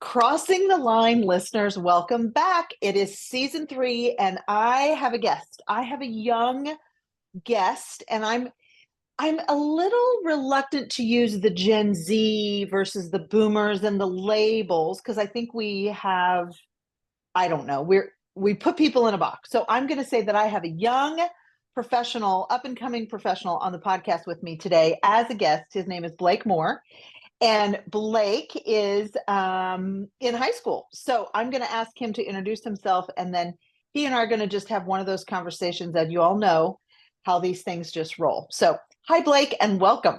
Crossing the Line listeners, welcome back. It is season 3, and I have a guest. I have a young guest, and I'm a little reluctant to use the Gen Z versus the boomers and the labels because I think we have, I don't know, we put people in a box. So I'm going to say that I have a young professional, up and coming professional on the podcast with me today as a guest. His name is Blake Moore. And Blake is in high school. So I'm going to ask him to introduce himself. And then he and I are going to just have one of those conversations that you all know how these things just roll. So, hi, Blake, and welcome.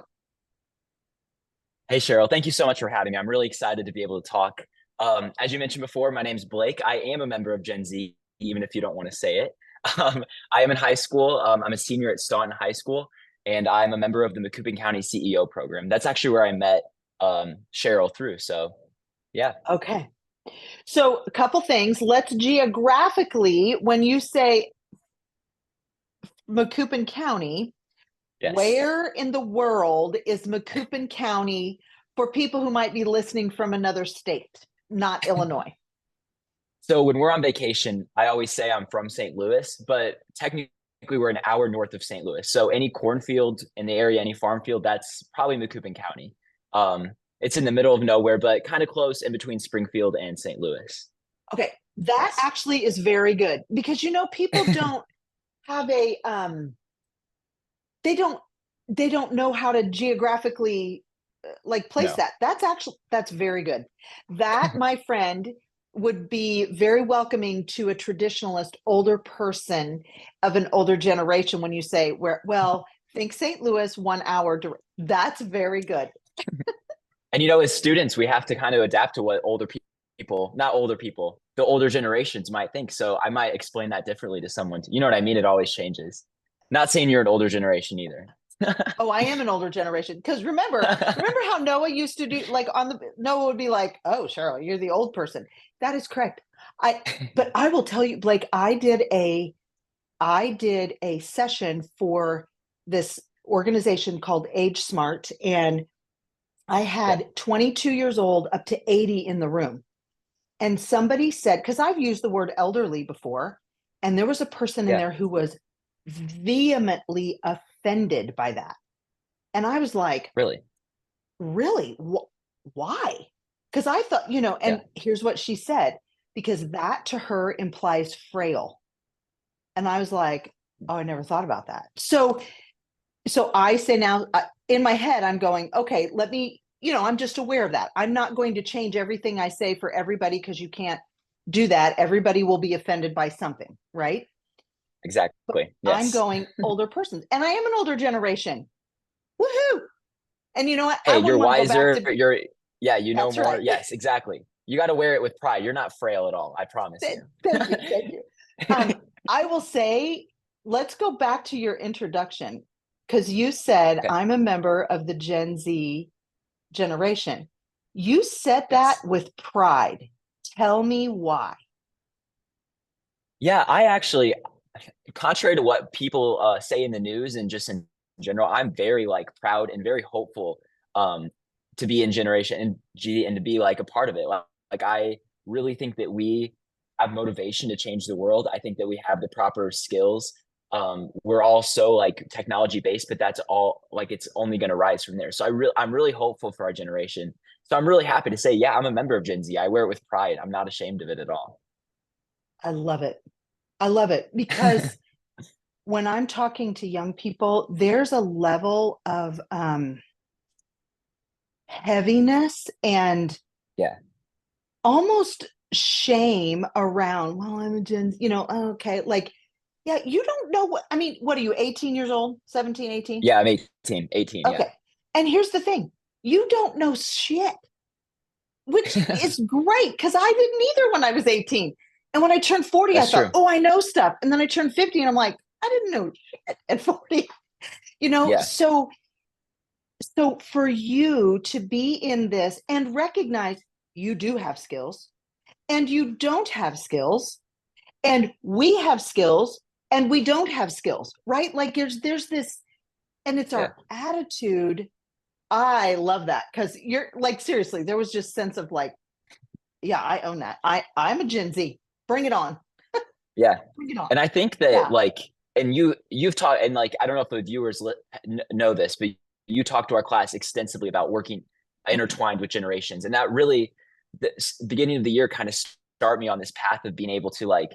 Hey, Cheryl, thank you so much for having me. I'm really excited to be able to talk. As you mentioned before, my name's Blake. I am a member of Gen Z, even if you don't want to say it. I am in high school. I'm a senior at Staunton High School, and I'm a member of the Macoupin County CEO program. That's actually where I met Cheryl through. So, yeah. Okay. So, a couple things. Let's geographically, when you say Macoupin County, Yes. where in the world is Macoupin County for people who might be listening from another state, not Illinois? So when we're on vacation, I always say I'm from St. Louis, but technically we're an hour north of St. Louis. So any cornfield in the area, any farm field, that's probably Macoupin County. It's in the middle of nowhere, but kind of close in between Springfield and St. Louis. Okay, that Yes. actually is very good because people don't have a they don't they don't know how to geographically like place No. that. That's very good. That, my friend, would be very welcoming to a traditionalist older person of an older generation when you say think St. Louis 1 hour. That's very good. And as students, we have to kind of adapt to what people, not older people, the older generations might think. So I might explain that differently to someone. You know what I mean? It always changes. Not saying you're an older generation either. Oh, I am an older generation because remember how Noah used to do like on the Noah would be like, "Oh, Cheryl, you're the old person." That is correct. But I will tell you, Blake, I did a session for this organization called Age Smart, and I Yeah. had 22 years old up to 80 in the room. And somebody said, because I've used the word elderly before, and there was a person in Yeah. there who was vehemently offended by that. And I was like, Really. really? Why? Because I thought, Yeah. and here's what she said, because that to her implies frail. And I was like, oh, I never thought about that. So I say now in my head, I'm going, okay, let me, I'm just aware of that. I'm not going to change everything I say for everybody because you can't do that. Everybody will be offended by something, right? But Exactly. I'm Yes. going older person, and I am an older generation. Woohoo! And you know what? I Hey, wouldn't you're want to go back wiser. to. Yeah, you know That's more. right. Yes, exactly. You got to wear it with pride. You're not frail at all. I promise you. Thank you, thank you. I will say, let's go back to your introduction because you said Okay. I'm a member of the Gen Z generation. You said that Yes. with pride. Tell me why. Yeah, I actually, contrary to what people say in the news and just in general, I'm very like proud and very hopeful um, to be in Generation G and to be like a part of it. Like I really think that we have motivation to change the world. I think that we have the proper skills. We're all so like technology based, but that's all like it's only going to rise from there. So I'm really hopeful for our generation. So I'm really happy to say, yeah, I'm a member of Gen Z. I wear it with pride. I'm not ashamed of it at all. I love it. I love it because when I'm talking to young people, there's a level of heaviness and Yeah. almost shame around, well, I'm a Gen, okay, like, yeah, you don't know what, I mean, what are you, 18 years old, 17, 18? Yeah, I'm 18. 18, yeah. Okay. And here's the thing, you don't know shit, which is great because I didn't either when I was 18. And when I turned 40, I That's thought, true. oh, I know stuff. And then I turned 50 and I'm like, I didn't know shit at 40. Yeah. So for you to be in this and recognize you do have skills and you don't have skills and we have skills and we don't have skills, right? Like there's this, and it's Yeah. our attitude. I love that because you're like, seriously, there was just sense of like, Yeah, I own that. I'm a Gen Z. Bring it on. Yeah. Bring it on. And I think that Yeah. like, and you've taught, and like, I don't know if the viewers know this, but you talked to our class extensively about working intertwined with generations. And that really, the beginning of the year kind of start me on this path of being able to like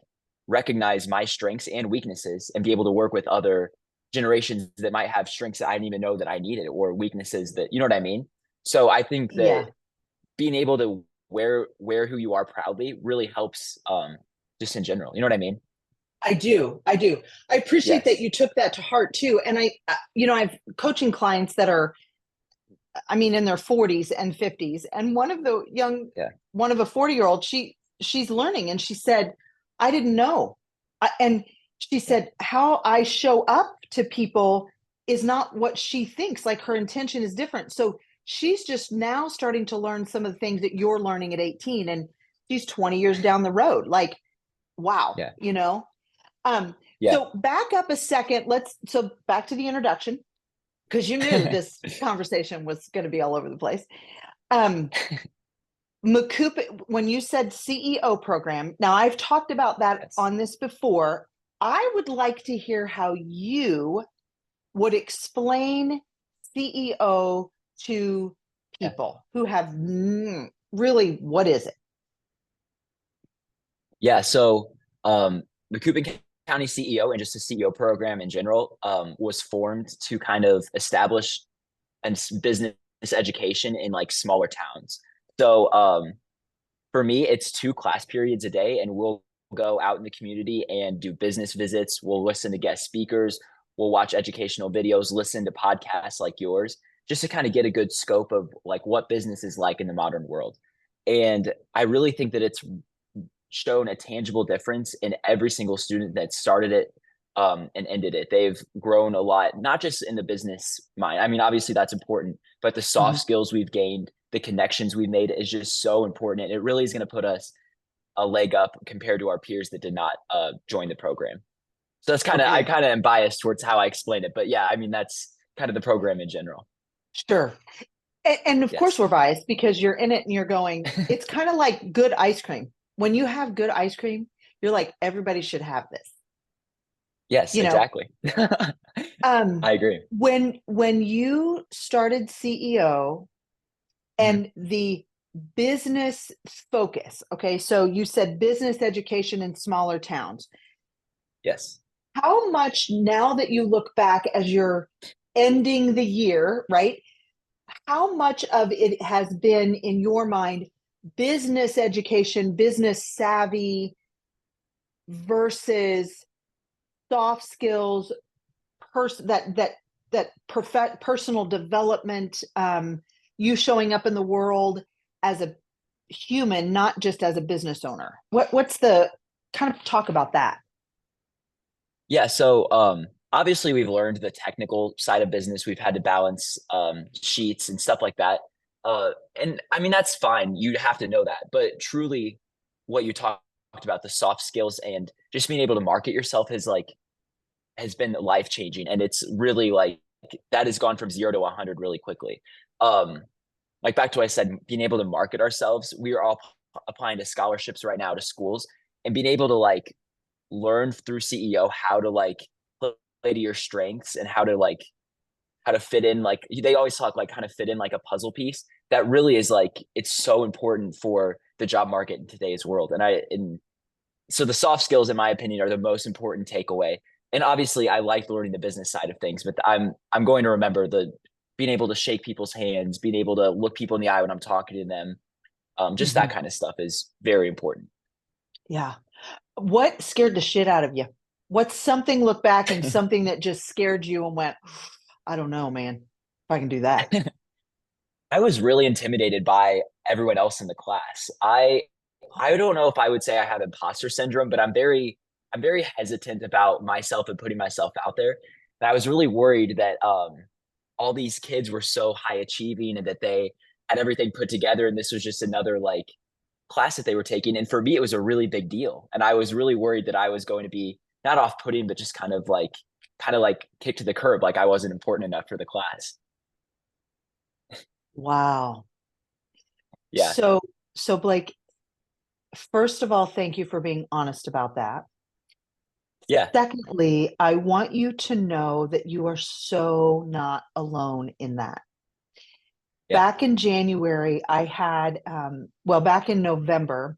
recognize my strengths and weaknesses and be able to work with other generations that might have strengths that I didn't even know that I needed or weaknesses that, you know what I mean? So I think that Yeah. being able to wear who you are proudly really helps just in general. You know what I mean? I do. I do. I appreciate that Yes. you took that to heart too. And I've coaching clients that are, I mean, in their 40s and 50s. And Yeah. one of a 40-year-old, she's learning, and she said, I didn't know. And she Yeah. said, how I show up to people is not what she thinks. Like, her intention is different. So she's just now starting to learn some of the things that you're learning at 18. And she's 20 years down the road. Like, wow, Yeah. Um, Yeah. so back up a second. So back to the introduction, because you knew this conversation was going to be all over the place. Um, Makupa, when you said CEO program, now I've talked about that Yes. on this before. I would like to hear how you would explain CEO to Yeah. people who have really, what is it? Yeah. So the Coupon County CEO and just the CEO program in general was formed to kind of establish and business education in like smaller towns. So for me, it's 2 class periods a day, and we'll go out in the community and do business visits. We'll listen to guest speakers. We'll watch educational videos, listen to podcasts like yours, just to kind of get a good scope of like what business is like in the modern world. And I really think that it's shown a tangible difference in every single student that started it and ended it. They've grown a lot, not just in the business mind. I mean, obviously that's important, but the soft Mhm. skills we've gained, the connections we've made is just so important. And it really is going to put us a leg up compared to our peers that did not join the program. So that's I Okay, kind of am biased towards how I explain it. But yeah, I mean, that's kind of the program in general. sure. And of course, Yes. we're biased because you're in it and you're going, it's kind of like good ice cream. When you have good ice cream, you're like, everybody should have this. Yes, You know, exactly. um, I agree. when you started CEO Mhm. and the business focus, okay, so you said business education in smaller towns. Yes. How much, now that you look back as you're ending the year, right? How much of it has been in your mind business education, business savvy versus soft skills, personal development, you showing up in the world as a human, not just as a business owner? What's the kind of talk about that? Yeah, so obviously we've learned the technical side of business. We've had to balance sheets and stuff like that. And I mean that's fine. You have to know that. But truly what you talked about, the soft skills and just being able to market yourself has been life changing. And it's really like that has gone from 0 to 100 really quickly. Um like back to what I said, being able to market ourselves, we are all applying to scholarships right now to schools and being able to like learn through CEO how to like play to your strengths and how to fit in like they always talk like kind of fit in like a puzzle piece that really is like it's so important for the job market in today's world. And so the soft skills in my opinion are the most important takeaway. And obviously I like learning the business side of things, but I'm going to remember the being able to shake people's hands, being able to look people in the eye when I'm talking to them. Just that Mhm. kind of stuff is very important. Yeah. What scared the shit out of you? What's something, look back, and something that just scared you and went, I don't know, man, if I can do that. I was really intimidated by everyone else in the class. I don't know if I would say I have imposter syndrome, but I'm very hesitant about myself and putting myself out there. And I was really worried that all these kids were so high achieving and that they had everything put together and this was just another like class that they were taking. And for me, it was a really big deal. And I was really worried that I was going to be not off putting, but just kind of like kicked to the curb, like I wasn't important enough for the class. Wow. Yeah. So, so Blake, First of all, thank you for being honest about that. Yeah. Secondly, I want you to know that you are so not alone in that. Yeah. Back in January, back in November,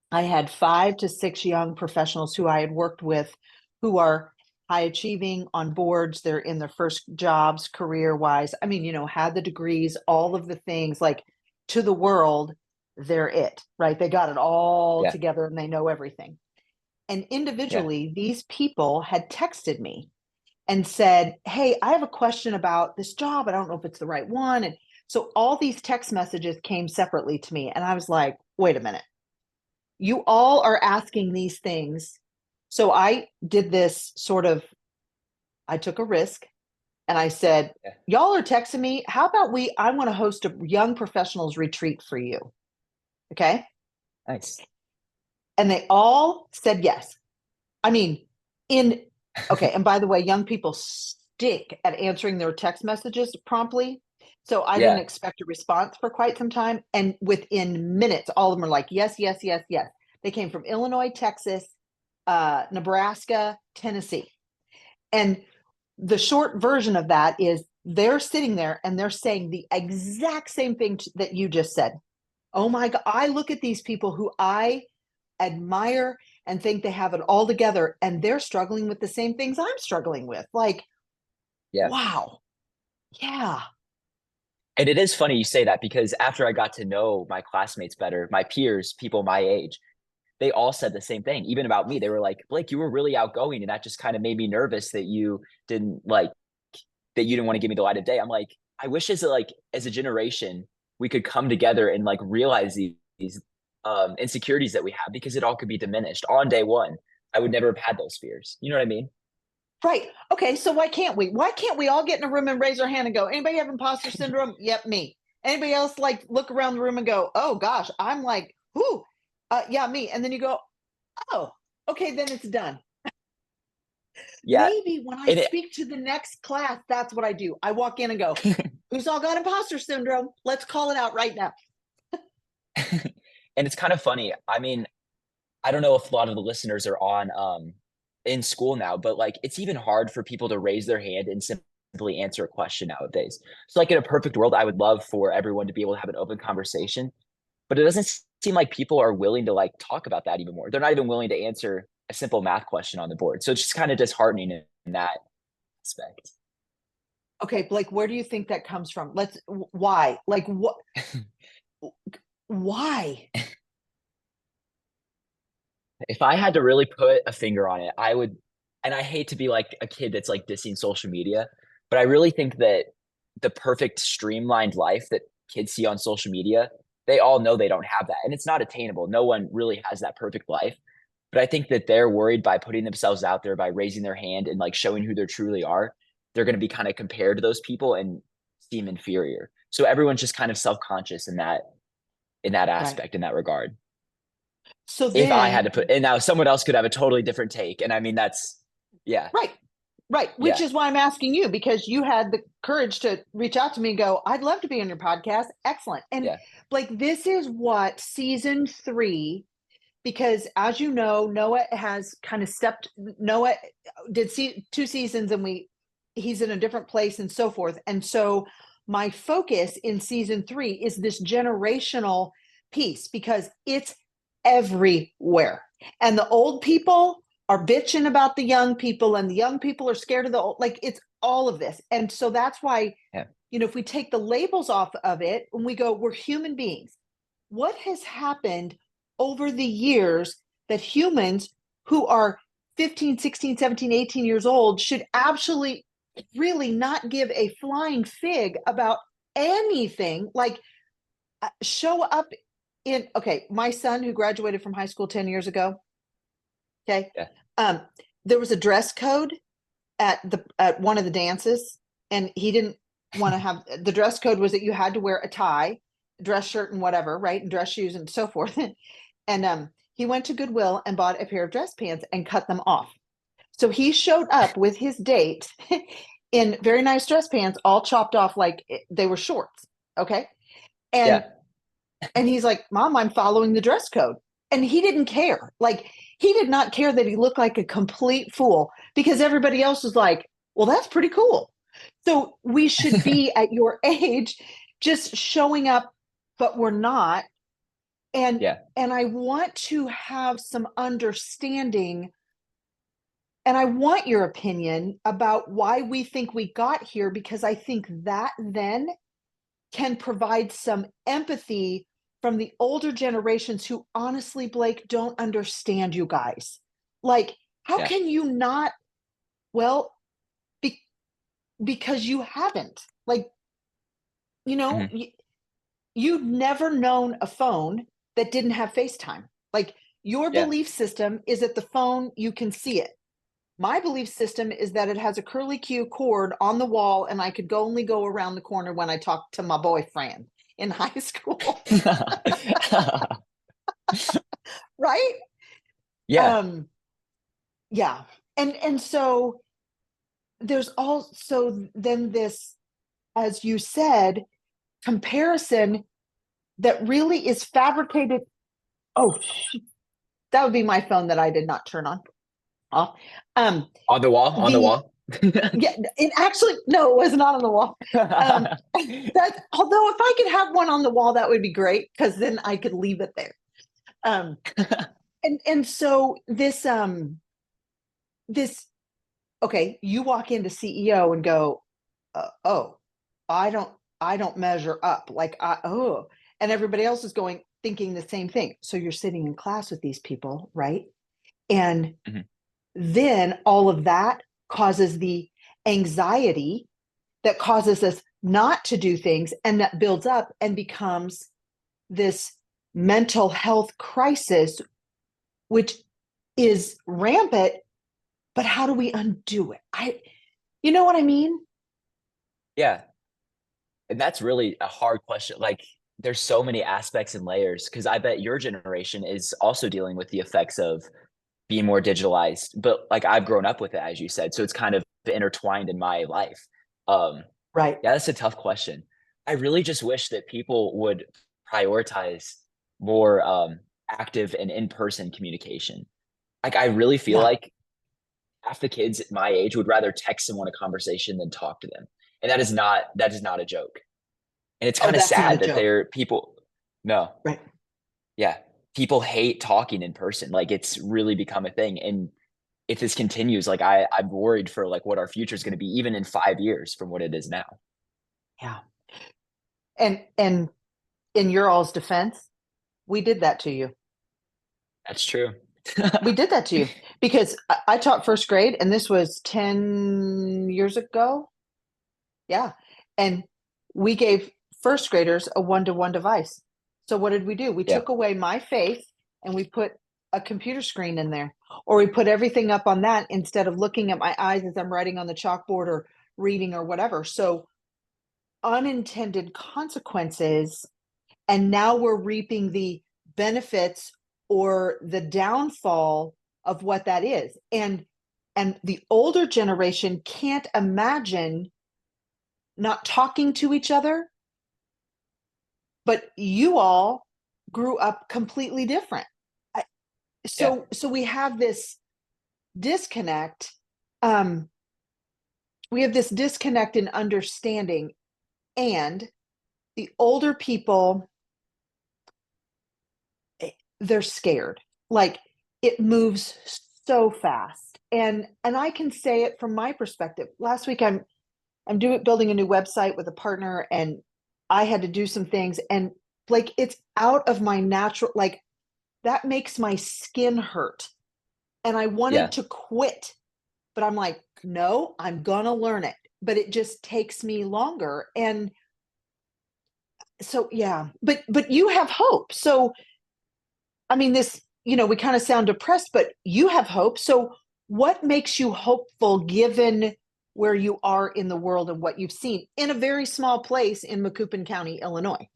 I had 5 to 6 young professionals who I had worked with who are high achieving on boards. They're in their first jobs career wise. I mean, had the degrees, all of the things like to the world, they're it, right? They got it all Yeah. together and they know everything. And Yeah. individually, these people had texted me and said, "Hey, I have a question about this job. I don't know if it's the right one." And so all these text messages came separately to me. And I was like, wait a minute, you all are asking these things. So I did this I took a risk and I said, Yeah. y'all are texting me. How about I want to host a young professionals retreat for you. Okay. Nice. And they all said yes. I mean, okay. And by the way, young people stick at answering their text messages promptly. So I didn't Yeah. expect a response for quite some time. And within minutes, all of them are like, yes, yes, yes, yes. They came from Illinois, Texas, Nebraska, Tennessee. And the short version of that is they're sitting there and they're saying the exact same thing that you just said. Oh my God, I look at these people who I admire and think they have it all together, and they're struggling with the same things I'm struggling with. Like, Yeah. wow. Yeah. And it is funny you say that because after I got to know my classmates better, my peers, people my age, they all said the same thing, even about me. They were like, Blake, you were really outgoing. And that just kind of made me nervous that didn't like, that you didn't want to give me the light of day. I'm like, I wish as a generation, we could come together and like realize these insecurities that we have because it all could be diminished on day one. I would never have had those fears. You know what I mean? Right. Okay. So why can't we? Why can't we all get in a room and raise our hand and go, anybody have imposter syndrome? Yep, me. Anybody else like look around the room and go, oh gosh, I'm like, whoo, yeah, me. And then you go, oh, okay, then it's done. Yeah. Maybe when I And speak to the next class, that's what I do. I walk in and go, who's all got imposter syndrome? Let's call it out right now. and it's kind of funny. I mean, I don't know if a lot of the listeners are on in school now, but like it's even hard for people to raise their hand and simply answer a question nowadays. So like in a perfect world, I would love for everyone to be able to have an open conversation, but it doesn't seem like people are willing to like talk about that even more. They're not even willing to answer a simple math question on the board. So it's just kind of disheartening in that aspect. Okay, Blake, where do you think that comes from? Why? Like, what? Why? If I had to really put a finger on it, I would, and I hate to be like a kid that's like dissing social media, but I really think that the perfect streamlined life that kids see on social media, they all know they don't have that. And it's not attainable. No one really has that perfect life. But I think that they're worried by putting themselves out there, by raising their hand and like showing who they truly are. They're going to be kind of compared to those people and seem inferior. So everyone's just kind of self-conscious in that Right. aspect, in that regard. So If I had then, to put, and now someone else could have a totally different take. And I mean, yeah, right, right, which yeah, is why I'm asking you because you had the courage to reach out to me and go, I'd love to be on your podcast. Excellent. And yeah, Blake, this is what season 3, because as you know, Noah has kind of Noah did see 2 seasons and he's in a different place and so forth. And so my focus in season 3 is this generational piece because it's everywhere. And the old people are bitching about the young people and the young people are scared of the old, like it's all of this. And so that's why, yeah, if we take the labels off of it and we go, we're human beings, what has happened over the years that humans who are 15, 16, 17, 18 years old should absolutely really not give a flying fig about anything, like show up in, okay, my son who graduated from high school 10 years ago, okay, yeah, um there was a dress code at one of the dances, and he didn't want to have, the dress code was that you had to wear a tie, dress shirt and whatever, right, and dress shoes and so forth. And he went to Goodwill and bought a pair of dress pants and cut them off. So he showed up with his date in very nice dress pants, all chopped off like they were shorts. Okay. And yeah, he's like, Mom, I'm following the dress code. and he didn't care. Like, he did not care that he looked like a complete fool because everybody else was like, well, that's pretty cool. So we should be at your age just showing up, but we're not. And Yeah. and I want to have some understanding, and I want your opinion about why we think we got here, because I think that then can provide some empathy from the older generations who honestly, Blake, don't understand you guys. Like, how Yeah. can you not? Well, be, because you haven't. Like, you know, Mhm. you've never known a phone that didn't have FaceTime. Like, your Yeah. belief system is that the phone, you can see it. My belief system is that it has a curly Q cord on the wall, and I could only go around the corner when I talk to my boyfriend in high school. Right? Yeah. Um, yeah. And so there's also then this, as you said, comparison that really is fabricated. Oh, that would be my phone that I did not turn on off. Um, On the wall, on the the wall. Yeah, it actually, no, it was not on the wall. That, although if I could have one on the wall, that would be great because then I could leave it there. Um, and so this okay, you walk into CEO and go, oh, I don't I don't measure up. Like, and everybody else is going thinking the same thing. So you're sitting in class with these people, right? And Mhm. then all of that causes the anxiety that causes us not to do things, and that builds up and becomes this mental health crisis, which is rampant. But how do we undo it? You know what I mean? Yeah. And that's really a hard question. Like, there's so many aspects and layers because I bet your generation is also dealing with the effects of being more digitalized. But like I've grown up with it, as you said, so it's kind of intertwined in my life. Um, Right. yeah, that's a tough question. I really just wish that people would prioritize more active and in-person communication. Like, I really feel Yeah. like half the kids at my age would rather text someone a conversation than talk to them, and that is not a joke. And it's Oh, kind of that's not a sad that joke. there people. No, Right. yeah, people hate talking in person. Like, it's really become a thing, and if this continues, like I'm worried for like what our future is going to be, even in 5 years from what it is now. Yeah. And in your all's defense, we did that to you. That's true. We did that to you because I taught first grade, and this was 10 years ago. Yeah. And we gave first graders a one-to-one device. So what did we do? We Yeah. took away my face and we put a computer screen in there, or we put everything up on that instead of looking at my eyes as I'm writing on the chalkboard or reading or whatever. So unintended consequences. And now we're reaping the benefits or the downfall of what that is. And the older generation can't imagine not talking to each other, but you all grew up completely different. I- Yeah. So we have this disconnect. Um, we have this disconnect in understanding, and the older people, they're scared. Like, it moves so fast. And I can say it from my perspective. Last week I'm doing building a new website with a partner, and I had to do some things, and like, it's out of my natural, like, that makes my skin hurt. And I wanted Yeah. to quit, but I'm like, no, I'm gonna learn it. But it just takes me longer. And so yeah, but you have hope. So I mean, this, we kind of sound depressed, but you have hope. So what makes you hopeful given where you are in the world and what you've seen in a very small place in Macoupin County, Illinois?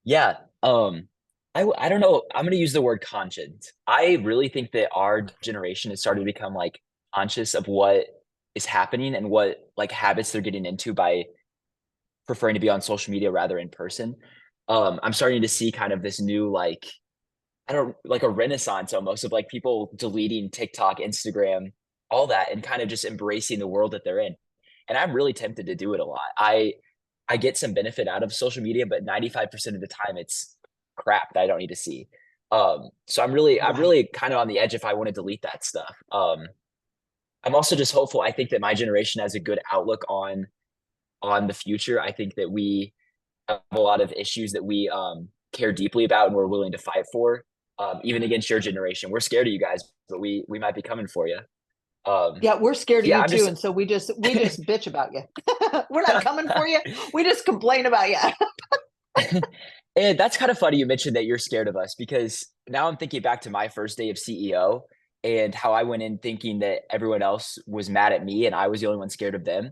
Yeah. I don't know. I'm gonna use the word conscience. I really think that our generation has started to become like conscious of what is happening and what like habits they're getting into by preferring to be on social media rather in person. I'm starting to see kind of this new like I don't like a renaissance almost of like people deleting TikTok, Instagram, all that, and kind of just embracing the world that they're in. And I'm really tempted to do it a lot. I get some benefit out of social media, but 95% of the time it's crap that I don't need to see. So I'm Right. really kind of on the edge if I want to delete that stuff. I'm also just hopeful. I think that my generation has a good outlook on the future. I think that we have a lot of issues that we care deeply about and we're willing to fight for, even against your generation. We're scared of you guys, but we might be coming for you. Yeah, we're scared of Yeah, you I'm too, just and so we just bitch about you. We're not coming for you. We just complain about you. and that's kind of funny you mentioned that you're scared of us because now I'm thinking back to my first day of CEO and how I went in thinking that everyone else was mad at me and I was the only one scared of them.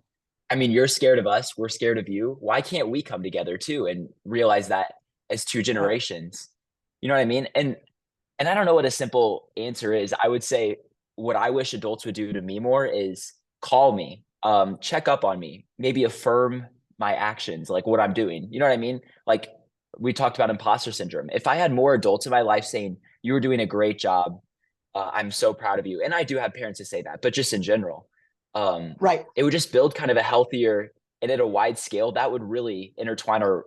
I mean, you're scared of us, we're scared of you. Why can't we come together too and realize that as two Right. generations? You know what I mean? And I don't know what a simple answer is. I would say what I wish adults would do to me more is call me, check up on me, maybe affirm my actions, like what I'm doing. You know what I mean? Like we talked about imposter syndrome. If I had more adults in my life saying, you were doing a great job, I'm so proud of you. And I do have parents to say that, but just in general, um, Right. it would just build kind of a healthier and at a wide scale that would really intertwine our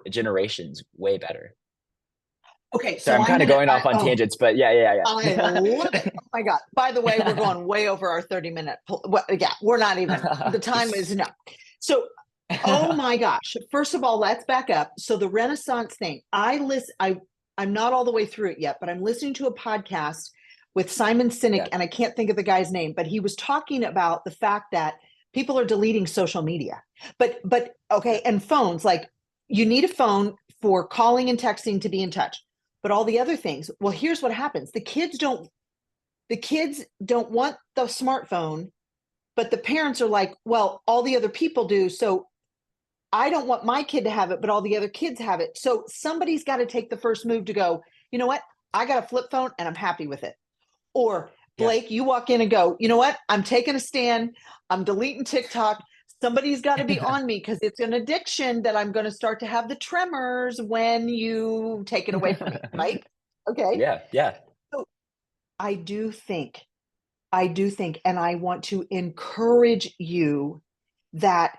generations way better. Okay, So so I'm I'm kind of gonna. going off on tangents, but I love it. Oh my God. By the way, we're going way over our 30-minute. Yeah, we're not even. The time is no. So, oh my gosh. First of all, let's back up. So the Renaissance thing. I'm not all the way through it yet, but I'm listening to a podcast with Simon Sinek, Yeah. and I can't think of the guy's name, but he was talking about the fact that people are deleting social media. But Yeah. okay, and phones, like you need a phone for calling and texting to be in touch, but all the other things, well, here's what happens. The kids don't want the smartphone, but the parents are like, well, all the other people do, so I don't want my kid to have it, but all the other kids have it. So somebody's got to take the first move to go, you know what? I got a flip phone and I'm happy with it. Or Yeah. Blake, you walk in and go, you know what? I'm taking a stand. I'm deleting TikTok. Somebody's got to be on me because it's an addiction that I'm going to start to have the tremors when you take it away from me. Right. Okay. Yeah. Yeah. So I do think, and I want to encourage you that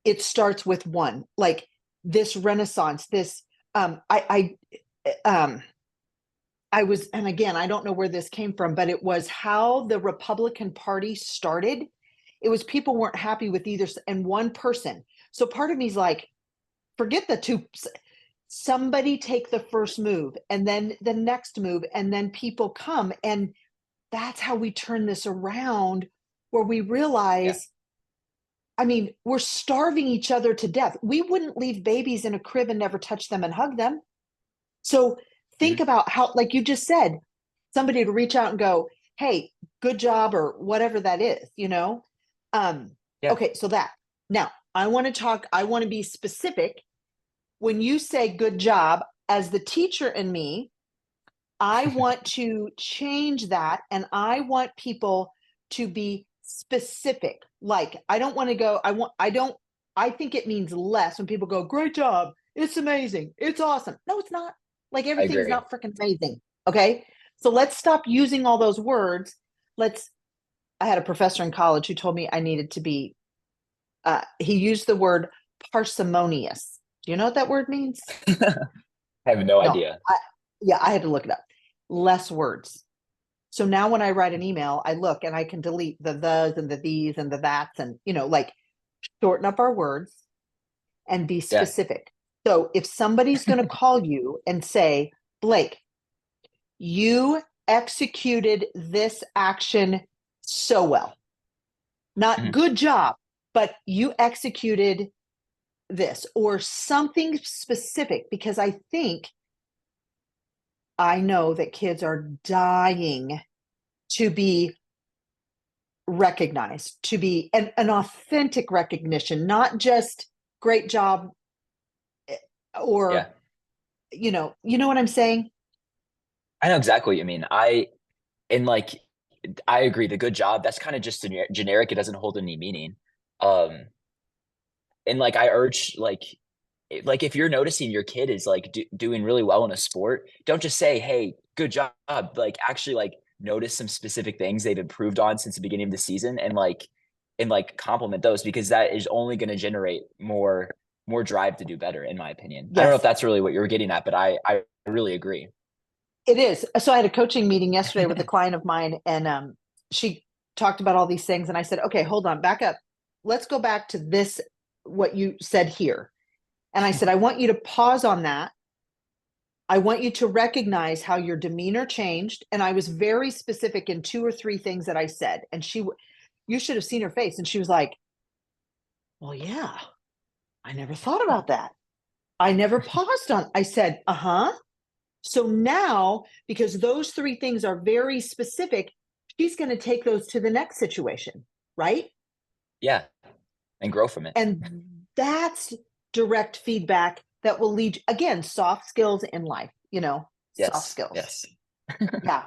it starts with one, like this renaissance, this, um, I was, and again, I don't know where this came from, but it was how the Republican Party started. It was people weren't happy with either, and one person. So part of me's like, forget the two, somebody take the first move and then the next move, and then people come. And that's how we turn this around, where we Yeah. realize, I mean, we're starving each other to death. We wouldn't leave babies in a crib and never touch them and hug them. So think Mhm. about how, like you just said, somebody to reach out and go, hey, good job, or whatever that is, you know? Um, Yeah. okay, so that. Now, I want to be specific. When you say good job, as the teacher in me, I want to change that, and I want people to be specific. Like, I don't want to go, I think it means less when people go, great job, it's amazing, it's awesome. No, it's not. Like, I everything's agree. not freaking amazing. Okay. So let's stop using all those words. Let's, I had a professor in college who told me I needed to be, he used the word parsimonious. Do you know what that word means? I have no No. idea. Yeah, I had to look it up. Less words. So now when I write an email, I look and I can delete the thes and the these and the that's, and, like, shorten up our words and be Yeah. specific. So if somebody's going to call you and say, Blake, you executed this action so well, not Mhm. good job, but you executed this, or something specific, because I know that kids are dying to be recognized, to be an authentic recognition, not just great job, eh, Yeah. or, you know what I'm saying? I know exactly what you mean. And like, I agree. The good job, that's kind of just generic. It doesn't hold any meaning. Um, and like, I urge like like if you're noticing your kid is like doing really well in a sport, don't just say, "Hey, good job." Like actually like notice some specific things they've improved on since the beginning of the season and like compliment those because that is only going to generate more drive to do better in my opinion. I don't know if Yes, that's really what you're getting at, but I really agree. it is. So I had a coaching meeting yesterday with a client of mine, and she talked about all these things, and I said, "Okay, hold on, back up. Let's go back to this. What you said here." And I said, "I want you to pause on that. I want you to recognize how your demeanor changed." And I was very specific in two or three things that I said. And you should have seen her face. And she was like, "Well, yeah, I never thought about that. I never paused on." I said, "Uh huh." So now, because those three things are very specific, she's going to take those to the next situation, right? Yeah, and grow from it. And that's direct feedback that will lead, again, soft skills in life, soft Yes. skills. Yes. Yeah.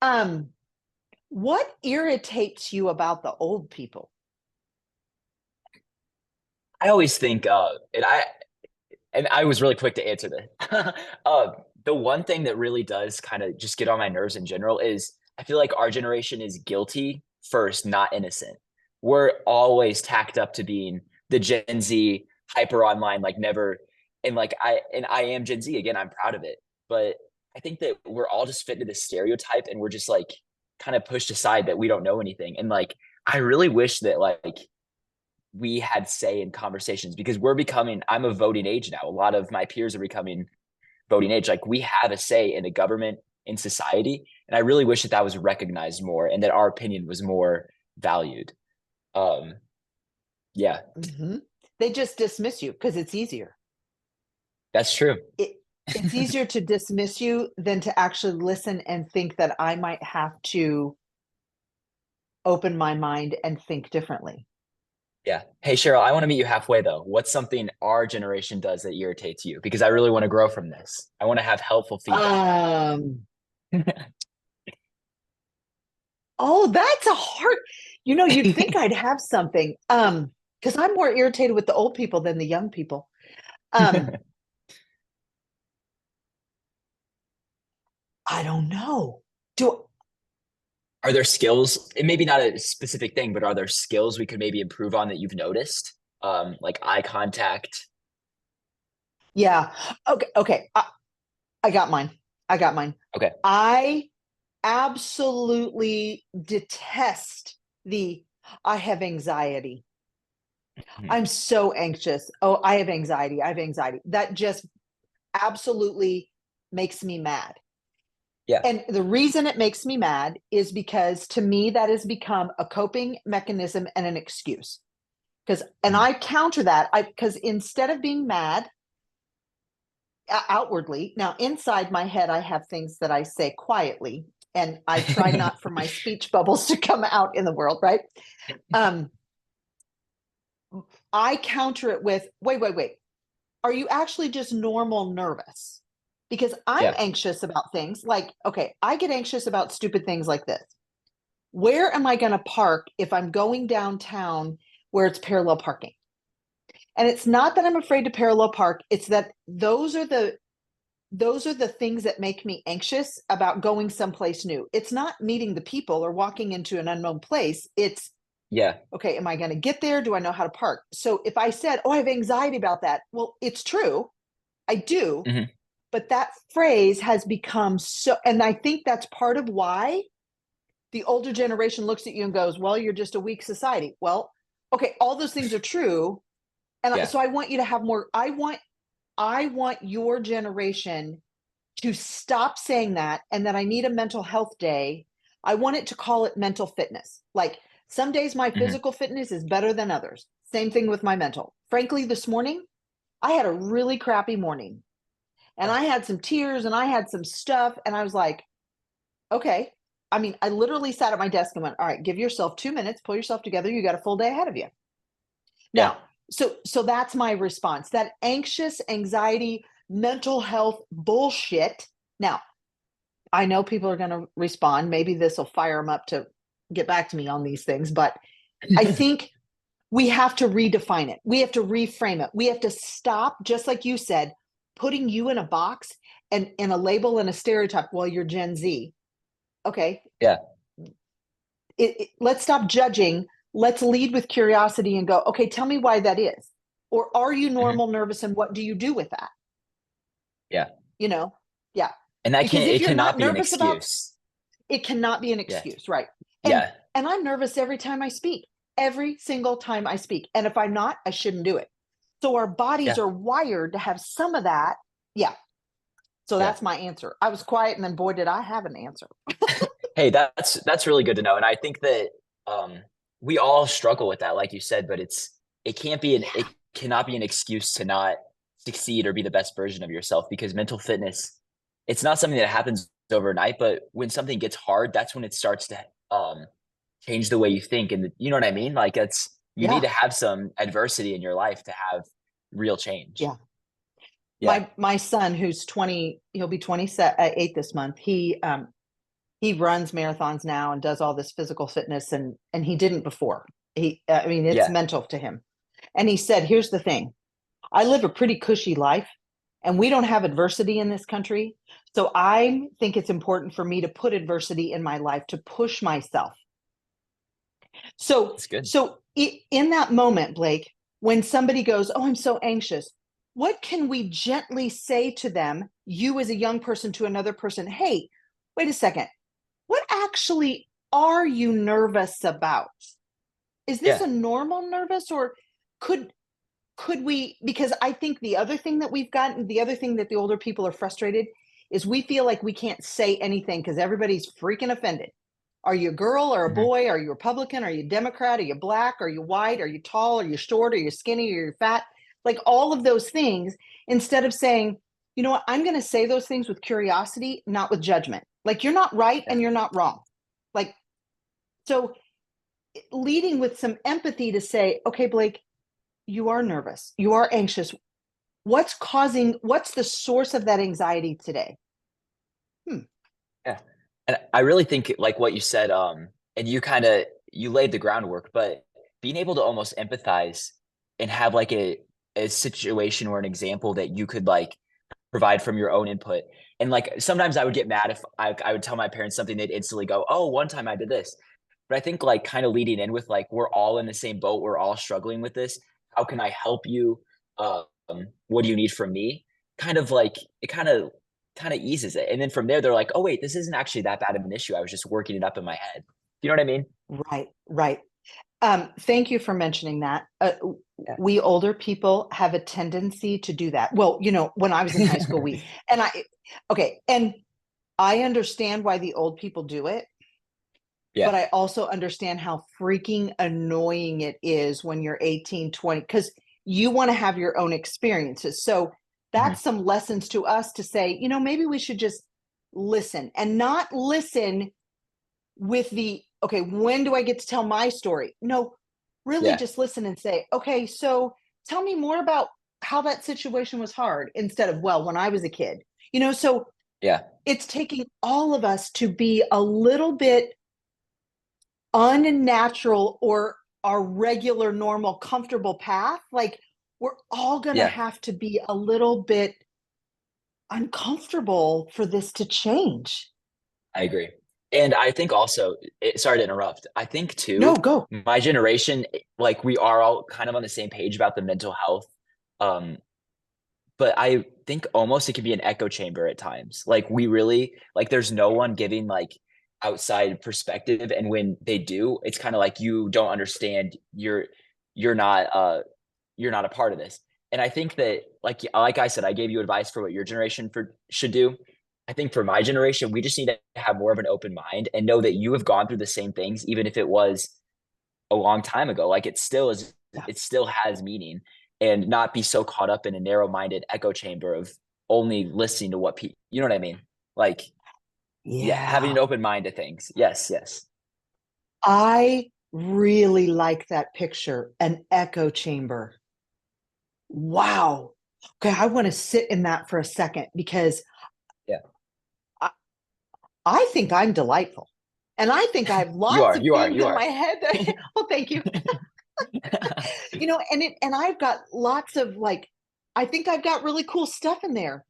Um, what irritates you about the old people? I always think and I was really quick to answer this. uh, the one thing that really does kind of just get on my nerves in general is I feel like our generation is guilty first, not innocent. We're always tacked up to being the Gen Z hyper online, like never. And I am Gen Z again. I'm proud of it, but I think that we're all just fit into this stereotype, and we're just like kind of pushed aside that we don't know anything. And like I really wish that like we had say in conversations because I'm of voting age now. A lot of my peers are becoming voting age. Like we have a say in the government, in society. And I really wish that that was recognized more and that our opinion was more valued. Um, yeah, Mhm. They just dismiss you because it's easier. that's true. It, it's easier to dismiss you than to actually listen and think that I might have to open my mind and think differently. Yeah. Hey, Cheryl, I want to meet you halfway though. What's something our generation does that irritates you? Because I really want to grow from this. I want to have helpful feedback. Um, oh, that's a hard, you'd think I'd have something. Because I'm more irritated with the old people than the young people. Um, I don't know. Do Are there skills, and maybe not a specific thing, but are there skills we could maybe improve on that you've noticed? Like eye contact. Yeah. Okay. Okay. I got mine. I got mine. Okay. I absolutely detest the I have anxiety. Mhm. I'm so anxious. Oh, I have anxiety. I have anxiety. That just absolutely makes me mad. Yeah. And the reason it makes me mad is because to me, that has become a coping mechanism and an excuse. And Mhm. I counter that. Because instead of being mad, outwardly. Now, inside my head, I have things that I say quietly, and I try not for my speech bubbles to come out in the world, right? Um, I counter it with, wait, wait, wait. Are you actually just normal nervous? Because I'm Yeah. anxious about things like, okay, I get anxious about stupid things like this. Where am I going to park if I'm going downtown where it's parallel parking? And it's not that I'm afraid to parallel park, it's that those are the things that make me anxious about going someplace new. It's not meeting the people or walking into an unknown place. It's Yeah. okay, am I going to get there? Do I know how to park? So if I said, "Oh, I have anxiety about that." Well, it's true. I do, Hmm. but that phrase has become so, and I think that's part of why the older generation looks at you and goes, "Well, you're just a weak society." Well, okay, all those things are true. And Yeah. so I want you to have more I want your generation to stop saying that and that I need a mental health day. I want it to call it mental fitness. Like some days my Hmm. physical fitness is better than others. Same thing with my mental. Frankly, this morning, I had a really crappy morning and Oh. I had some tears and I had some stuff. And I was like, okay. I mean, I literally sat at my desk and went, all right, give yourself 2 minutes, pull yourself together. You got a full day ahead of you. Yeah. Now, so that's my response. That anxious, anxiety, mental health bullshit. Now, I know people are going to respond. Maybe this will fire them up to get back to me on these things. But I think we have to redefine it. We have to reframe it. We have to stop, just like you said, putting you in a box and in a label and a stereotype. Well, you're Gen Z. Okay. Yeah. Let's stop judging. Let's lead with curiosity and go, okay, tell me why that is. Or are you normal, nervous, and what do you do with that? Yeah. You know? Yeah. And that Because can if it you're not cannot be an nervous about excuse. it, cannot be an Yeah. excuse, right? And Yeah. and I'm nervous every time I speak. Every single time I speak. And if I'm not, I shouldn't do it. So our bodies Yeah. are wired to have some of that. Yeah. So Yeah. that's my answer. I was quiet and then boy did I have an answer. Hey, that's really good to know. And I think that um we all struggle with that, like you said, but it cannot be an excuse to not succeed or be the best version of yourself because mental fitness, it's not something that happens overnight, but when something gets hard, that's when it starts to change the way you think. And you know what I mean? Like you need Yeah. to have some adversity in your life to have real change. Yeah. Yeah. My son who's 20, he'll be 28 this month. He runs marathons now and does all this physical fitness and he didn't before. I mean it's Yeah. mental to him. And he said, here's the thing. I live a pretty cushy life and we don't have adversity in this country. So I think it's important for me to put adversity in my life to push myself. So, It's good. in that moment, Blake, when somebody goes, "Oh, I'm so anxious," what can we gently say to them, you as a young person to another person? Hey, wait a second. What actually are you nervous about? Is this Yeah. a normal nervous or could could we because I think the other thing that we've gotten, the other thing that the older people are frustrated is we feel like we can't say anything because everybody's freaking offended. Are you a girl or a Mhm. boy? Are you Republican? Are you Democrat? Are you black? Are you white? Are you tall? Are you short? Are you skinny? Are you fat? Like all of those things, instead of saying, you know what, I'm going to say those things with curiosity, not with judgment. Like you're not right Yeah. and you're not wrong. Like, so leading with some empathy to say, okay, Blake, you are nervous. You are anxious. What's the source of that anxiety today? Hmm. Yeah. And I really think like what you said, and you laid the groundwork, but being able to almost empathize and have like a situation or an example that you could like provide from your own input. And like sometimes I would get mad if I would tell my parents something, they'd instantly go, "Oh, one time I did this." But I think like kind of leading in with like we're all in the same boat, we're all struggling with this. How can I help you? Um, what do you need from me? Kind of like it kind of eases it. And then from there, they're like, oh, wait, this isn't actually that bad of an issue. I was just working it up in my head. You know what I mean? Right, right. Thank you for mentioning that. Yeah. We older people have a tendency to do that. Well, when I was in high school, okay, and I understand why the old people do it, Yeah. but I also understand how freaking annoying it is when you're 18, 20, because you want to have your own experiences. So Mhm. that's some lessons to us to say, maybe we should just listen and not listen with okay, when do I get to tell my story? No, really Yeah. just listen and say, okay, so tell me more about how that situation was hard instead of, well, when I was a kid. So Yeah. it's taking all of us to be a little bit unnatural or our regular, normal, comfortable path. Like we're all going to Yeah. have to be a little bit uncomfortable for this to change. I agree. And I think also, sorry to interrupt. I think No, too, go. my generation, like we are all kind of on the same page about the mental health. Um, but I think almost it could be an echo chamber at times. Like we really like there's no one giving like outside perspective. And when they do, it's kind of like you don't understand. You're not you're not a part of this. And I think that like I said, I gave you advice for what your generation should do. I think for my generation, we just need to have more of an open mind and know that you have gone through the same things, even if it was a long time ago. Like Yeah. it still has meaning and not be so caught up in a narrow-minded echo chamber of only listening to what people, you know what I mean? Like, yeah, having Yeah. an open mind to things. Yes, yes. I really like that picture, an echo chamber. Wow. Okay, I want to sit in that for a second because Yeah. I, I think I'm delightful. And I think I have You lots are, of you are, things you in my are. head that, well, thank you. And I've got lots of like, I think I've got really cool stuff in there.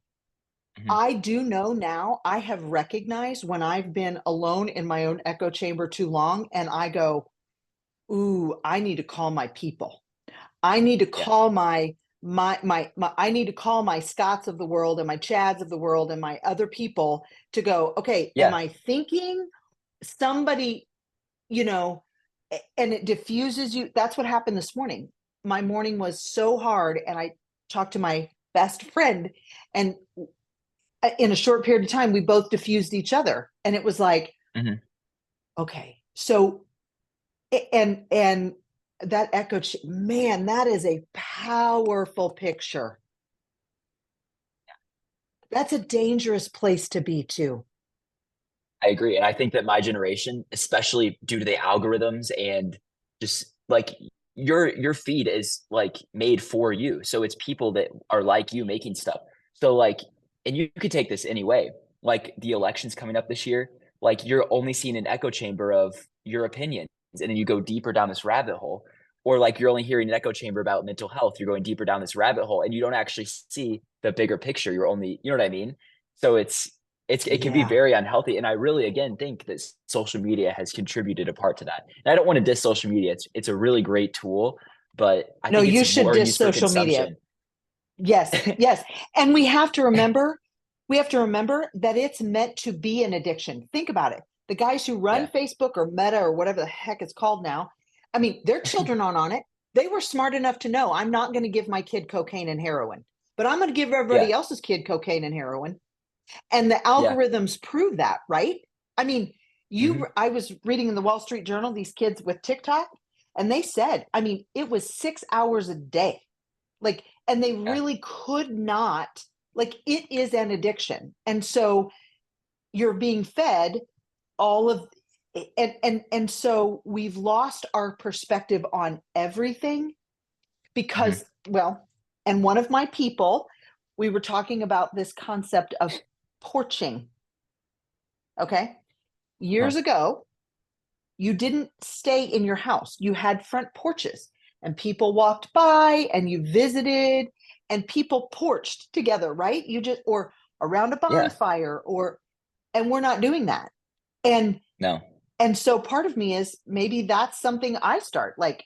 Mhm. I do know now, I have recognized when I've been alone in my own echo chamber too long, and I go, ooh, I need to call my people. I need to Yeah. call my I need to call my Scotts of the world and my Chads of the world and my other people to go, okay, am Yeah. I thinking somebody, you know, and it diffuses you. That's what happened this morning. My morning was so hard, and I talked to my best friend, and in a short period of time, we both diffused each other. And it was like, Mhm. okay, so, and that echo, man, that is a powerful picture. That's a dangerous place to be too. I agree, and I think that my generation, especially due to the algorithms and just like your feed is like made for you. So it's people that are like you making stuff. So like, and you could take this any way. Like the elections coming up this year, like you're only seeing an echo chamber of your opinions, and then you go deeper down this rabbit hole. Or like you're only hearing an echo chamber about mental health, you're going deeper down this rabbit hole, and you don't actually see the bigger picture. You're only, you know what I mean? So it can be Yeah. very unhealthy, and I really, again, think that social media has contributed a part to that. And I don't wanna diss social media, it's a really great tool, but I No, think you it's should more diss used for social media. consumption. Yes, yes. And we have to remember that it's meant to be an addiction. Think about it. The guys who run Yeah. Facebook or Meta or whatever the heck it's called now, I mean, their children aren't on it. They were smart enough to know I'm not going to give my kid cocaine and heroin, but I'm going to give Yeah. everybody else's kid cocaine and heroin. And the Yeah. algorithms prove that, right? I mean, Mhm. I was reading in the Wall Street Journal these kids with TikTok, and they said, I mean, it was 6 hours a day, like, and they Yeah. really could not, like, it is an addiction. And so you're being fed all of, and so we've lost our perspective on everything Mhm. because, well, and one of my people, we were talking about this concept of porching. Okay, Uh-huh. years ago, you didn't stay in your house. You had front porches, and people walked by and you visited, and people porched together, right? You just, or around a Yeah. bonfire, or, and we're not doing that. And No. and so part of me is maybe that's something I start. Like,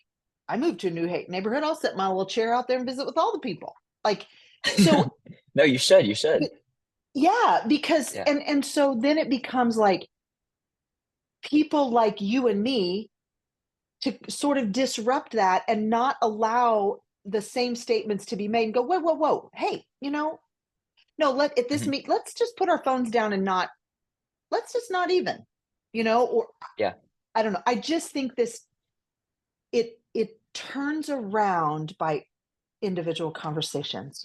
I moved to a new neighborhood, I'll set my little chair out there and visit with all the people. Like, so, No, you should. but yeah, because Yeah. and so then it becomes like people like you and me to sort of disrupt that and not allow the same statements to be made and go, whoa, whoa, whoa, hey, no, let at this Mhm. meet, let's just put our phones down and not, let's just not even, or Yeah. I don't know. I just think this, it turns around by individual conversations.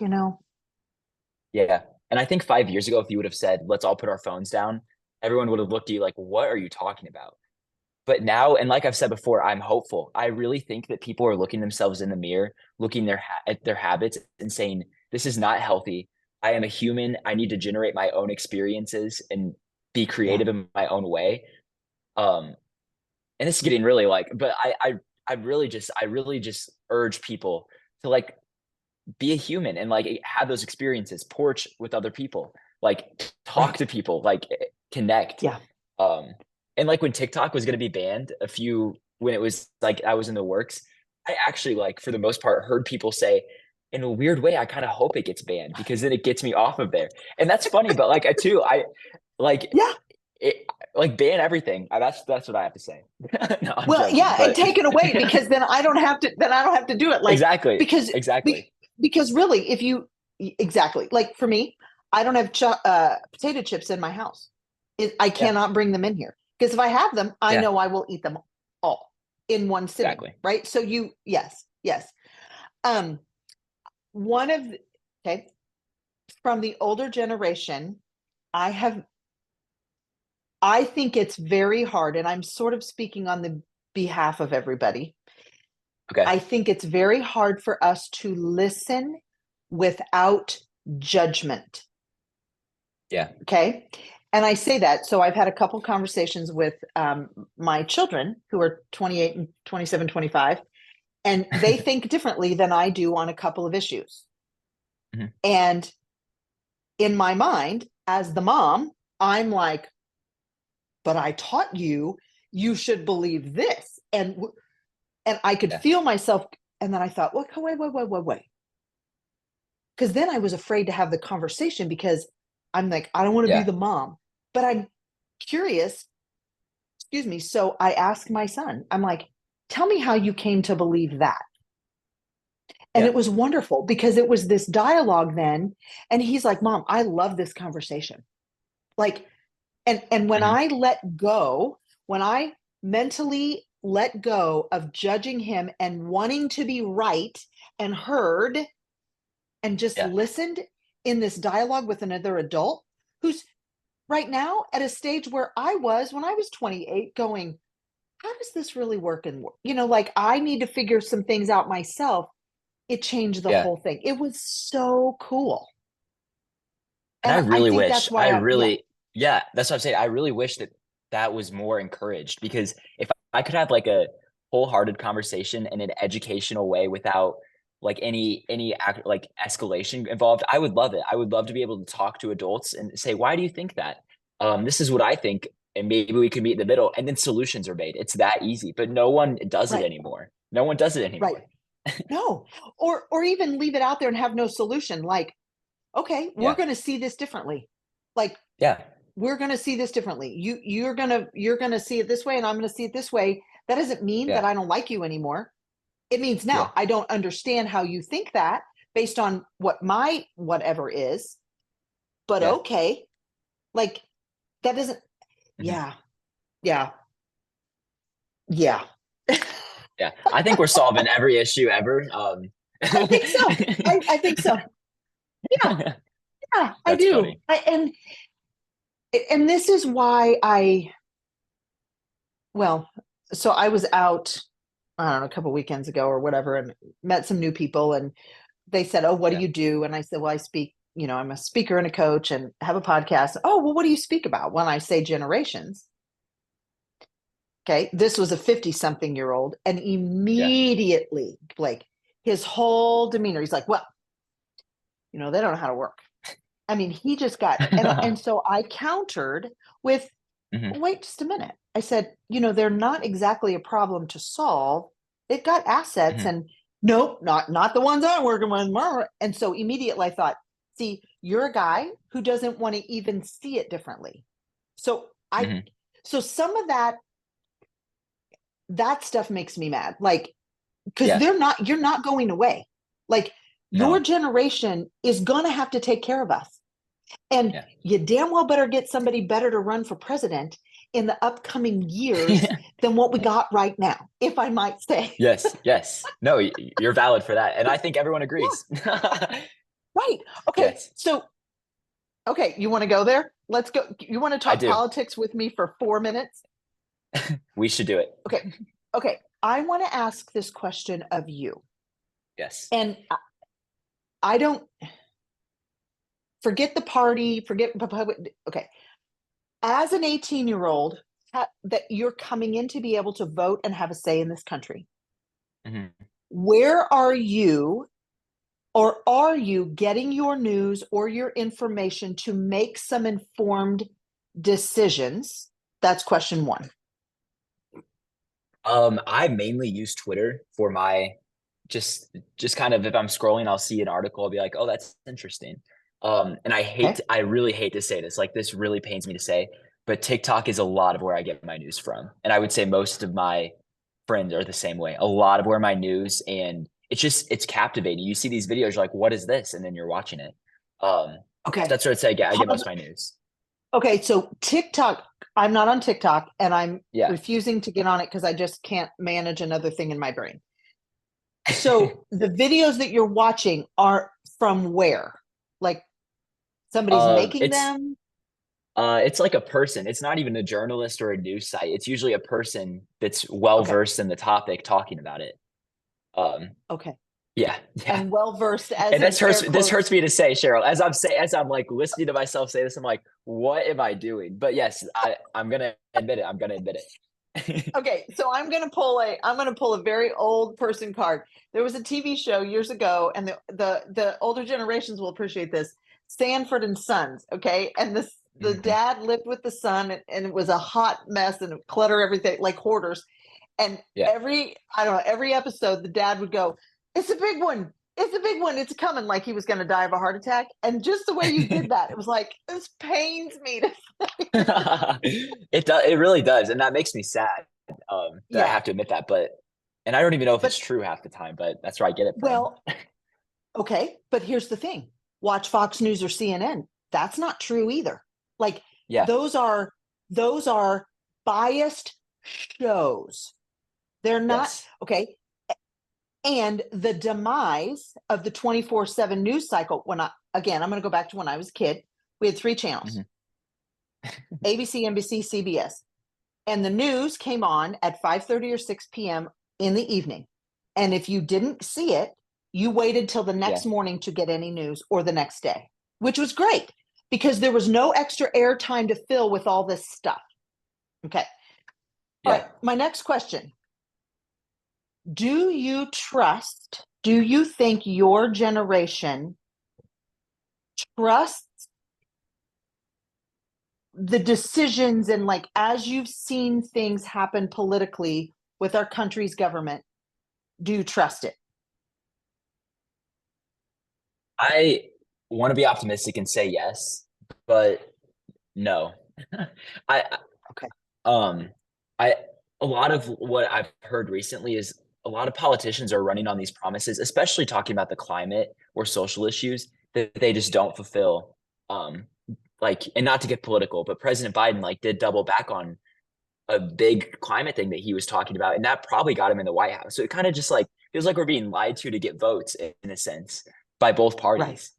Yeah. And I think 5 years ago, if you would have said, "Let's all put our phones down," everyone would have looked at you like, "What are you talking about?" But now, and like I've said before, I'm hopeful. I really think that people are looking themselves in the mirror, looking at their habits and saying, "This is not healthy. I am a human. I need to generate my own experiences and be Yeah. creative in my own way." Um, and it's getting really like, but I really just urge people to like be a human and like have those experiences, porch with other people, like talk Right. to people, like connect. Yeah. Um, and like when TikTok was going to be banned, when it was like I was in the works, I actually like for the most part heard people say, in a weird way, I kind of hope it gets banned because then it gets me off of there. And that's funny, but like I too, I like Yeah. it, like ban everything. That's what I have to say. No, I'm Well, joking, yeah, and but take it away, because then I don't have to do it. Like, exactly, because exactly, because really, if you, exactly, like for me, I don't have potato chips in my house. I yeah, cannot bring them in here because if I have them, I yeah, know I will eat them all in one sitting, exactly. right? So yes, yes. Um, one of okay, from the older generation, I have, I think it's very hard, and I'm sort of speaking on the behalf of everybody. Okay, I think it's very hard for us to listen without judgment. yeah, Okay. And I say that. So I've had a couple conversations with my children who are 28 and 27, 25. and they think differently than I do on a couple of issues. Mhm. And in my mind, as the mom, I'm like, but I taught you, you should believe this. And I could Yeah. feel myself. And then I thought, wait. Because then I was afraid to have the conversation because I'm like, I don't want to be Yeah. the mom, but I'm curious. Excuse me. So I asked my son, I'm like, tell me how you came to believe that. And Yeah. it was wonderful because it was this dialogue then. And he's like, Mom, I love this conversation. Like, and when Mhm. I let go, when I mentally let go of judging him and wanting to be right and heard and just Yeah. listened in this dialogue with another adult who's right now at a stage where I was when I was 28 going, how does this really work? And, like I need to figure some things out myself. It changed the Yeah. whole thing. It was so cool. And And I I really think wish, that's why yeah. yeah, that's what I'm saying. I really wish that that was more encouraged, because if I could have like a wholehearted conversation in an educational way without like any like escalation involved, I would love it. I would love to be able to talk to adults and say, why do you think that? This is what I think, and maybe we can meet in the middle, and then solutions are made. It's that easy, but no one does it Right, anymore. No one does it right. anymore. No. Or even leave it out there and have no solution. Like, okay, we're Yeah. going to see this differently. Like, Yeah. we're going to see this differently. You're going to see it this way and I'm going to see it this way. That doesn't mean that Yeah. I don't like you anymore. It means Yeah. now I don't understand how you think that based on what my whatever is. But Yeah. okay, like that doesn't Mhm. yeah. Yeah. Yeah. Yeah, I think we're solving every issue ever. I think so. I think so. Yeah. Yeah, I That's do. funny. And this is why well, so I was out, I don't know, a couple weekends ago or whatever, and met some new people, and they said, "Oh, what do Yeah. you do?" And I said, "Well, I speak. I'm a speaker and a coach, and have a podcast." "Oh, well, what do you speak about?" When I say generations, okay, this was a 50-something-year-old, and Yeah. immediately, like his whole demeanor, he's like, "Well, they don't know how to work." I mean, he just got, and so I countered with, Mhm. wait just a minute. I said, they're not exactly a problem to solve. They've got assets, Mhm. and nope, not the ones I'm working with. And so immediately I thought, see, you're a guy who doesn't want to even see it differently. So Mhm. so some of that stuff makes me mad. Like, because Yeah. you're not going away. Like your No. generation is gonna have to take care of us. And Yeah. you damn well better get somebody better to run for president in the upcoming years Yeah. than what we got right now, if I might say. Yes. Yes. No, you're valid for that, and I think everyone Yeah, agrees. right. Okay. Yes, So, okay, you want to go there? Let's go. You want to I talk do. politics with me for 4 minutes? We should do it. Okay. Okay. I want to ask this question of you. Yes. And I don't forget the party, forget. Okay. As an 18-year-old, that you're coming in to be able to vote and have a say in this country, Mhm. where are you, or are you getting your news or your information to make some informed decisions? That's question one. I mainly use Twitter for my just kind of, if I'm scrolling, I'll see an article, I'll be like, "Oh, that's interesting." And Okay. I really hate to say this, like, this really pains me to say, but TikTok is a lot of where I get my news from, and I would say most of my friends are the same way. A lot of where my news, and it's captivating. You see these videos, you're like, "What is this?" And then you're watching it. Um, Okay. that's where I get most Pause. of my news. Okay. So TikTok, I'm not on TikTok and I'm Yeah. refusing to get on it because I just can't manage another thing in my brain. So the videos that you're watching are from where? Like somebody's making It's them? It's like a person. It's not even a journalist or a news site. It's usually a person that's well Okay. versed in the topic talking about it. Um, Okay. yeah, yeah. And well versed as And in air this hurts quotes. me to say, Cheryl. As I'm like listening to myself say this, I'm like, what am I doing? But yes, I'm gonna admit it. I'm gonna admit it. Okay, so I'm gonna pull a very old person card. There was a TV show years ago, and the older generations will appreciate this. Sanford and Sons, okay? And the Mhm. dad lived with the son, and it was a hot mess and clutter everything like hoarders. And Yeah. I don't know, every episode the dad would go, "It's a big one. It's a big one. It's coming," like he was gonna die of a heart attack. And just the way you did that, it was like, this pains me to It does, it really does, and that makes me sad, that I yeah. have to admit that, but and I don't even know if it's But true half the time, but that's where I get it from. well, okay, but here's the thing. Watch Fox News or CNN. That's not true either. Like Yeah. those are those are biased shows. They're not Yes. okay. And the demise of the 24/7 news cycle when I'm going to go back to when I was a kid. We had three channels: Mhm. ABC, NBC, CBS. And the news came on at 5:30 or 6 p.m. in the evening. And if you didn't see it, you waited till the Yeah. next morning to get any news or the next day, which was great because there was no extra airtime to fill with all this stuff. Okay. All Yeah. right. My next question: do you think your generation trusts the decisions and, like, as you've seen things happen politically with our country's government, do you trust it? I wanna be optimistic and say yes, but no. I Okay. Um, I a lot of what I've heard recently is a lot of politicians are running on these promises, especially talking about the climate or social issues that they just don't fulfill. Um, like, and not to get political, but President Biden like did double back on a big climate thing that he was talking about, and that probably got him in the White House. So it kind of just like feels like we're being lied to get votes in a sense by both Right. parties.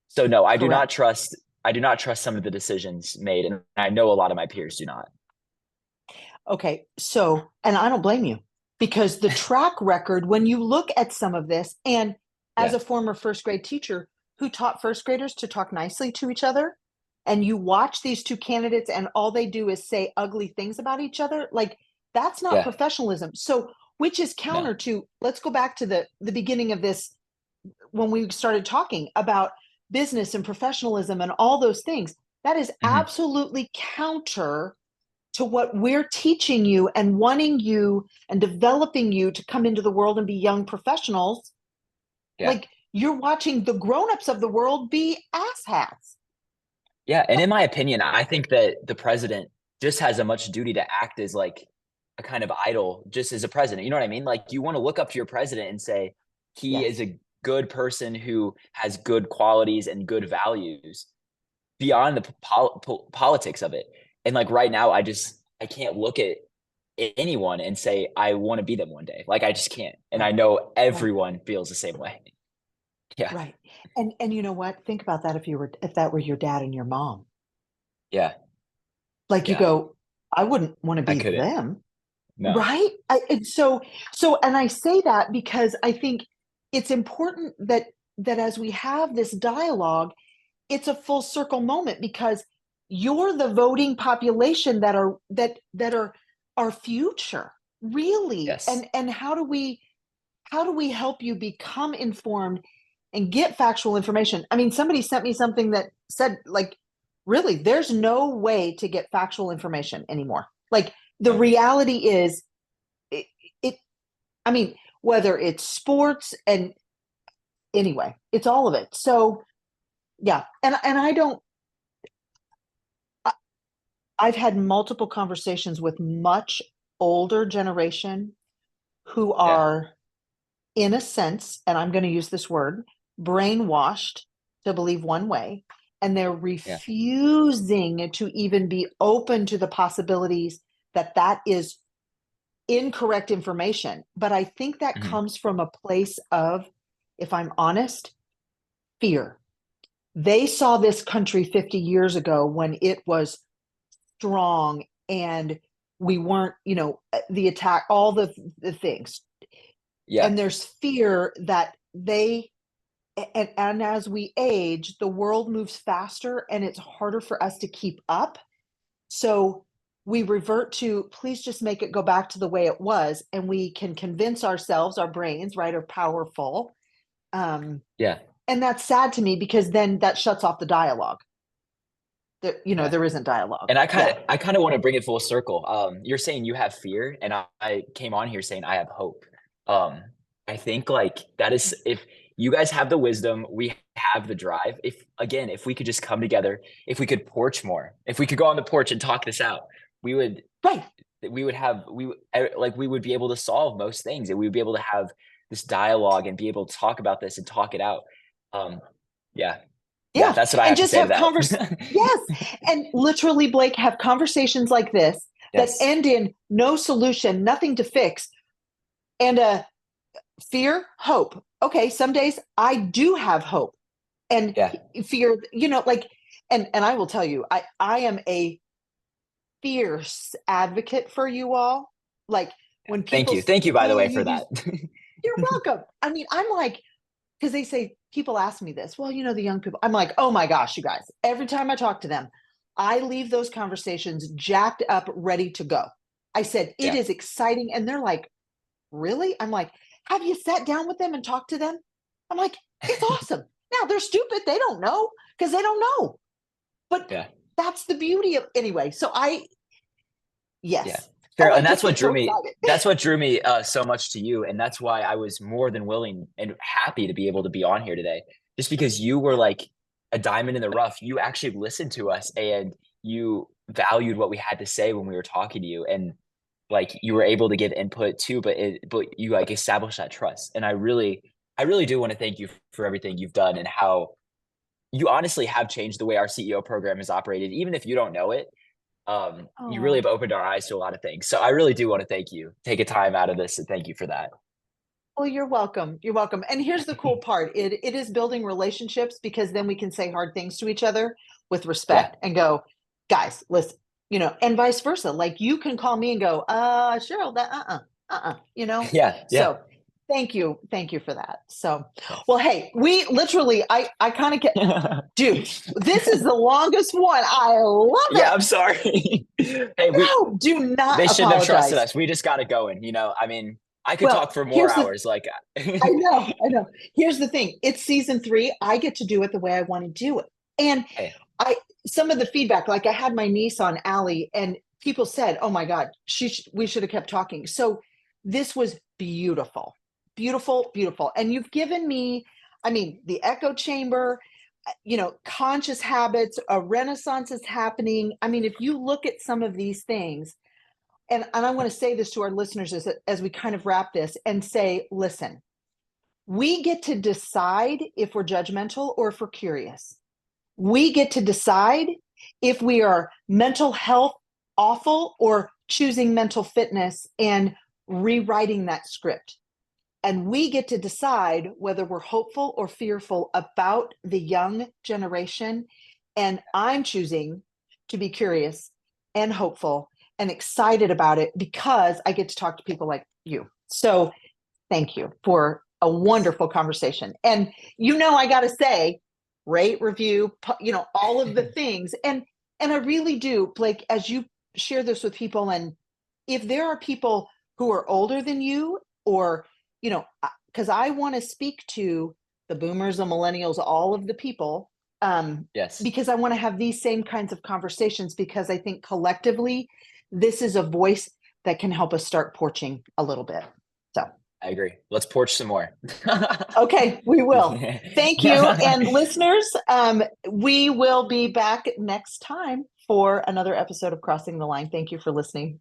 So no, I do not Correct. trust. I do not trust some of the decisions made, and I know a lot of my peers do not. Okay. So, and I don't blame you because the track record, when you look at some of this, and as Yeah, a former first grade teacher who taught first graders to talk nicely to each other, and you watch these two candidates and all they do is say ugly things about each other, like that's not yeah, professionalism. So, which is no, counter to, let's go back to the beginning of this when we started talking about business and professionalism and all those things. That is mhm, absolutely counter to what we're teaching you and wanting you and developing you to come into the world and be young professionals. yeah. Like you're watching the grown-ups of the world be asshats. Yeah, and in my opinion, I think that the president just has a much duty to act as like a kind of idol just as a president, you know what I mean? Like, you wanna look up to your president and say, "He is Yes. a good person who has good qualities and good values beyond the politics of it." And, like, right now, I can't look at anyone and say, "I wanna be them one day." Like, I just can't, and I Right. know Right. everyone feels the same way. Yeah, Right. And you know what? Think about that if that were your dad and your mom. yeah, Like you yeah. go, I wouldn't want to I be couldn't. them. No. Right? And so and I say that because I think it's important that as we have this dialogue, it's a full circle moment because you're the voting population that are our future, really. Yes. And how do we help you become informed and get factual information? I mean, somebody sent me something that said, like, really, there's no way to get factual information anymore. Like, the No. reality is, it, it I mean, whether it's sports and anyway, it's all of it. So, yeah. And I don't, I, I've had multiple conversations with much older generation who Yeah, are, in a sense, and I'm going to use this word, brainwashed to believe one way, and they're yeah. refusing to even be open to the possibilities that that is incorrect information. But I think that Mhm. comes from a place of, if I'm honest, fear. They saw this country 50 years ago when it was strong and we weren't, the attack, all the things. Yeah, And there's fear that and as we age, the world moves faster and it's harder for us to keep up. So we revert to, please just make it go back to the way it was, and we can convince ourselves, our brains, right, are powerful. Yeah. And that's sad to me, because then that shuts off the dialogue. Yeah. There isn't dialogue. And Yeah. I kind of want to bring it full circle. You're saying you have fear, and I came on here saying I have hope. Um, I think like that is, if you guys have the wisdom, we have the drive. If we could just come together, if we could porch more, if we could go on the porch and talk this out, we would Right. we would be able to solve most things, and we would be able to have this dialogue and be able to talk about this and talk it out. Um, yeah, yeah, Yeah. that's what I And have to just say to have that. yes. And literally, Blake, have conversations like this that Yes. end in no solution, nothing to fix, and fear, hope. Okay, some days I do have hope and Yeah. fear, like, and I will tell you, I am a fierce advocate for you all. Like, when Thank people you. Thank you, by the oh, way, you for use, that. you're welcome. I mean, I'm like, because they say, people ask me this, well, the young people, I'm like, oh my gosh, you guys, every time I talk to them, I leave those conversations jacked up, ready to go. I said, it Yeah. is exciting. And they're like, really? I'm like, have you sat down with them and talked to them? I'm like, it's awesome. Now they're stupid. They don't know, because they don't know. But Yeah. that's the beauty of, anyway. So Yeah. yes. Fair. Oh, I And just that's what get drew so me. excited. That's what drew me so much to you. And that's why I was more than willing and happy to be able to be on here today. Just because you were like a diamond in the rough. You actually listened to us and you valued what we had to say when we were talking to you. And like you were able to give input too, but you like established that trust. And I really do want to thank you for everything you've done and how you honestly have changed the way our CEO program is operated, even if you don't know it. You really have Oh, opened our eyes to a lot of things. So I really do want to thank you. Take a time out of this and thank you for that. well, you're welcome. You're welcome. And here's the cool part. It is building relationships, because then we can say hard things to each other with Yeah. respect and go, guys, listen, and vice versa. Like, you can call me and go, Cheryl, that Yeah. Yeah. So thank you. Thank you for that. So, well, Yes. hey, we literally, I kind of get, dude, this is the longest one. I love Yeah, it. I'm sorry. Hey, No, do not they shouldn't have trusted apologize. us. We just got it going. I mean, I could talk Well, for more here's the hours. Like, I know. Here's the thing. It's season 3. I get to do it the way I want to do it. And hey, I some of the feedback, like I had my niece on Allie, and people said, "Oh my God, we should have kept talking." So this was beautiful, beautiful, beautiful. And you've given me, I mean, the echo chamber, conscious habits, a renaissance is happening. I mean, if you look at some of these things, and I want to say this to our listeners as we kind of wrap this and say, listen, we get to decide if we're judgmental or if we're curious. We get to decide if we are mental health awful or choosing mental fitness and rewriting that script. And we get to decide whether we're hopeful or fearful about the young generation. And I'm choosing to be curious and hopeful and excited about it, because I get to talk to people like you. So thank you for a wonderful conversation. And I got to say, rate, review, all of the things. And I really do, Blake, as you share this with people, and if there are people who are older than you, or because I want to speak to the boomers, the millennials, all of the people, yes, because I want to have these same kinds of conversations, because I think collectively this is a voice that can help us start porching a little bit. So I agree. Let's porch some more. okay, we will. Thank you. And listeners, we will be back next time for another episode of Crossing the Line. Thank you for listening.